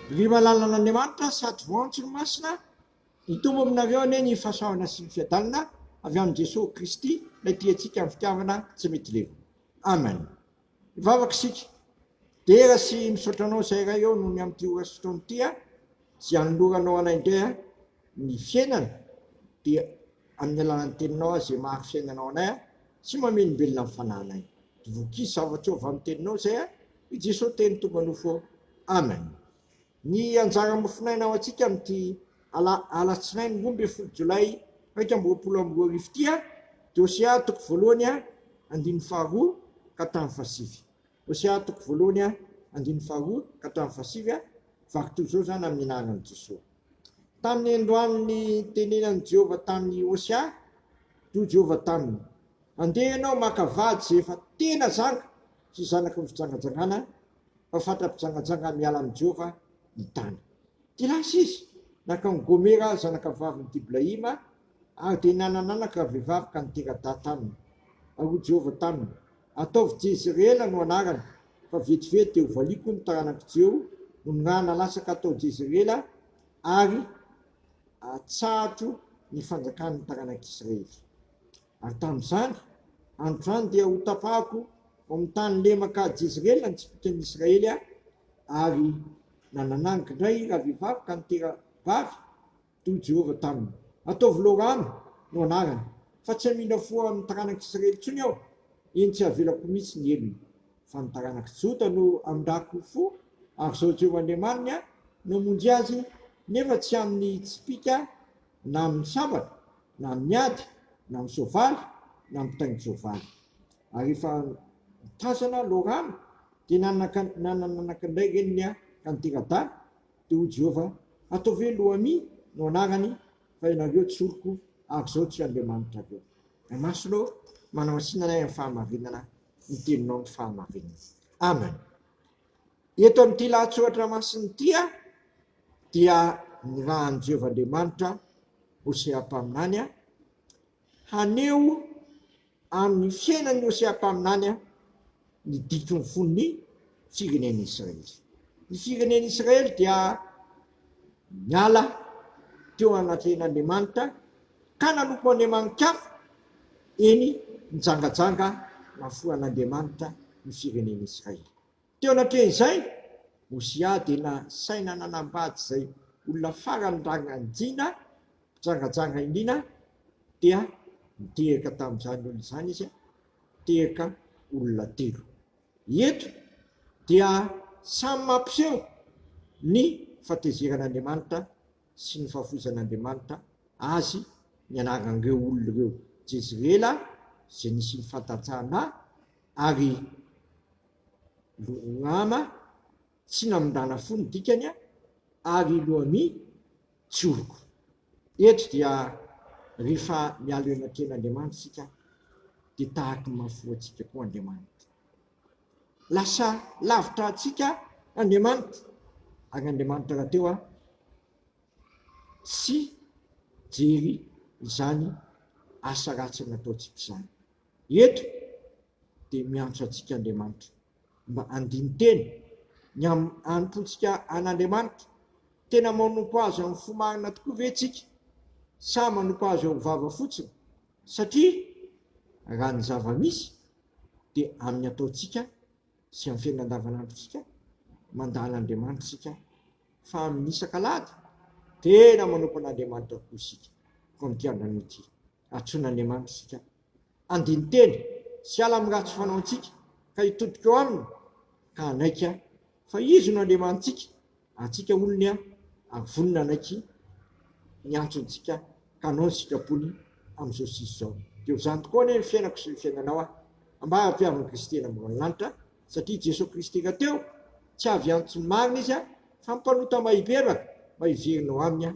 ry malalan'Andriamanitra sady voantso ny masina hitombo aminareo ane ny fahasoavana sy ny fiadalina avy amin'ny Jesosy Kristy ilay tiantsika amin'ny fitiavana tsy mety levo. Amen. Ivavaka isika dera sy misaotra anao izay iray eo noho ny amin'ity orasa fotoana ity sy hanoloranao anay indray ny fiainana dia amin'ny alalan'ny teninao izay mahary fiainanao anay sy mamenombelona amin'ny fanahinay. Divokisy zavatra eo avy amin'ny teninao izay i Jesosy teny tomba nofo. Amen. Ny anjara mofinaina ao antsika amin'ity alatsinainy 12 Jolay 2024 ity dia Hosea toko voalohany 1:2 ka hatramin'ny 7. Hosea toko voalohany 1:2 ka hatramin'ny 7 vaky toy izao zany amin'ny anaran'i Jesosy. Tamin'ny androan'ny tenenan'i Jehovah tamin'ny Hosea, toy Jehovah taminy: andeha ianao maka vady izay efa tena zanga sy zanaky ny fijangajangana, fa fatra-pijangajanga miala amin'ny Jehovah ny tany. Ty lasa izy naka ny Gomera zanaka vaviny Diblahima ary dia nanananaka vehivavy ka nitera-dà taminy. Ahoy Jehovah taminy: ataovy Jezreela no anarany, fa vetivety dia hovaliko ny taranak'i Jehova no nirana lasaka atao Jezreela ary atsahatra ny fanjakan'ny taranak'Israely. Ary tamin'izany andro zany dia ho tapahako ao amin'ny tany lemaka Jezreela ny tsipikan'ny Israely ary nanananiko indray raha vehivavy ka nitera vavy toy Jehovah taminy. Ataovy Lorama no anarany, fa tsy hamina fo amin'ny taranak'Israely intsony aho, eny tsy avelako mihitsy ny elony, fa ny taranak'i Jota no amindrako fo, ary izao Jehovah Andriamanina no monjy azy, nefa tsy amin'ny tsipika na amin'ny sabatra na amin'ny ady na amin'ny soavaly na amin'ny taingy soavaly. Ary efa tazana Lorama dia nananaka indray reniny ka nitera-dà dia hoy Jehovah: ataovy Loami no anarany, fa ianareo tsy oroko ary izao tsy Andriamanitra aveo. Masonao manao asinanay amin'ny fahamarinana ny teninao ny fahamarinana. Amen. Eto amin'ity lahatsoratra masiny ity dia ny rahan'i Jehovah Andriamanitra Hosea mpaminany haneo amin'ny fiainan'ny Hosea mpaminany ny ditron'ny fon'ny firenen'i Israely. Ny firenen'i Israely dia miala teo anatin'Andriamanitra ka nanompo Andriamanikafa eny nijangajanga nafoan'Andriamanitra ny firenen'i Israely. Teo anatren'izay Hosea dia nasaina nanambady izay olona farany ranganjina mpijangajanga indrina dia niteraka tamin'izany olona izany izy, niteraka olona 3. Eto dia samy mampiseho ny fahatezeran'Andriamanitra sy ny fahafoizan'Andriamanitra azy ny anaran'ireo olona ireo Jezreela izay nisy ny fantatsahana ary Lorama tsy namindrana fo ny dikany ary Loami tsy oroko. Eto dia rehefa mialo eny an-tren'Andriamanitra isika dia tahaka mahafoa antsika koa Andriamanitra. Lasa lavitra antsika Andriamanitra, ary Andriamanitra raha teo sy jery izany asa ratsy nataontsika izany. Eto dia miantso antsika Andriamanitra mba andiny teny ny anompontsika an'Andriamanitra. Tena manompo azy amin'ny fo marina tokoa ve tsika sa manompo azy eo vava fotsiny? Satria raha ny zava-misy dia amin'ny ataontsika sy amin'ny fiainana andavanandrontsika mandala Andriamanitra isika, fa amin'ny isan-kalady tena manompo an'Andriamanitra tokoa isika. Fa mikiandrana ity antsoin'Andriamanitra isika andiny teny sy ala amin'ny ratsy fanaontsika ka hitodika eo aminy ka anaika fa izy no Andriamanitsika, antsika olony ary vonona anaiky ny antsontsika ka anao ny sikapony amin'izao sisy izao. Dia ho zany tokoa ny fiainako sy ny fiainanao mba hampiavana Kristy ambony lanitra, satria Jesosy Kristy raha teo tsy avy antso ny marina izy fa mpanota mahibevaka mba hiverinao aminy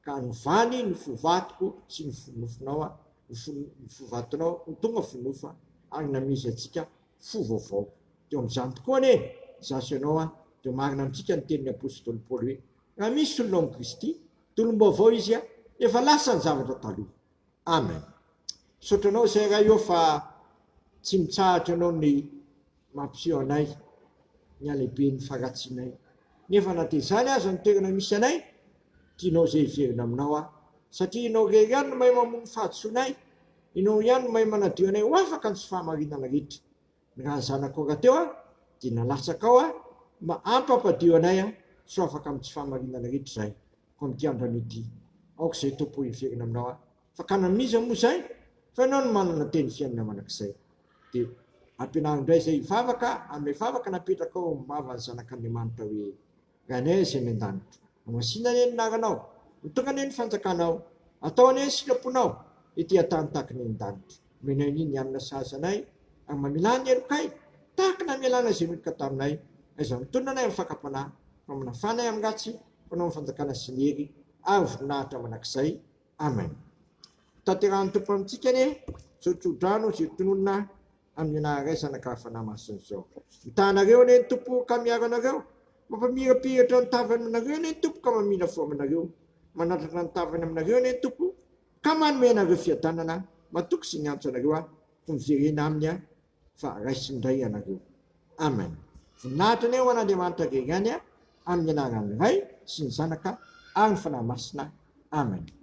ka novany ny fovatoko sy ny fonofonao, ny fovatonao ny tonga fonofa ary namizy antsika fo vaovao. Dia amin'izany tokoa ne zasy ianao dia marina amintsika ny tenin'ny apôstôly Paoly hoe raha misy olona amin'ny Kristy tolom-baovao izy efa lasa ny zavatra taloha. Amen. Misaotranao izay raha eo fa tsy mitsahatra anao ny mampiseho anay ny alehibe ny faratsianay nefa na ty zany aza ny toerana misy anay tianao zay iverina aminao aho satria inao rery ihany no mahay mamono fahatsoanay inao ihany no mahay manadio anay ho afaka ny tsy fahamarinana rehetra ny raha zanako rahateo a dia nalatsaka ao a ma ampampadio anay a so afaka amin'ny tsy fahamarinana rehetra zay ko amitiamban'ity aoko zay tompo iverina aminao a fa ka namiza moa zay fa ianao no manana teny fiainana manak'izay dia ampianarindray zay ivavaka amin'ilay vavaka napetraka ao mivava ny zanak'Andriamanitra hoe ranay zay mian-danitra amasina ane naranao mitonga ane ny fanjakanao atao ane ny silaponao ety atany tahaka ny an-danitra menay ny anina sazanay ary mamilany elokay tahaka na mialana zay midika taminay aiza mitondra anay amin'ny fakapanahy fa manafanay amin'ny ratsy mpanao amin'ny fanjakana sy ny hery ary voninahitra manak'izay amen tanterahany tompo amintsika ane sotrodrano zay tononona amin'ny anaray zanak'arafanahy masiny zao mitanareo ane ny tompo ka miaro anareo mampamirapiratra ny tavany aminareo ane ny tompo ka mamina fo aminareo manatratra ny tavany aminareo ane ny tompo ka manome anareo fiadanana matoky sy ny antso anareo a ho miverena aminy a fa raisindray anareo amen voninahitra ane ho an'Andriamanitra rery ihany a amin'ny anaran'ny Ray sy ny Zanaka ary ny fanahy masina amen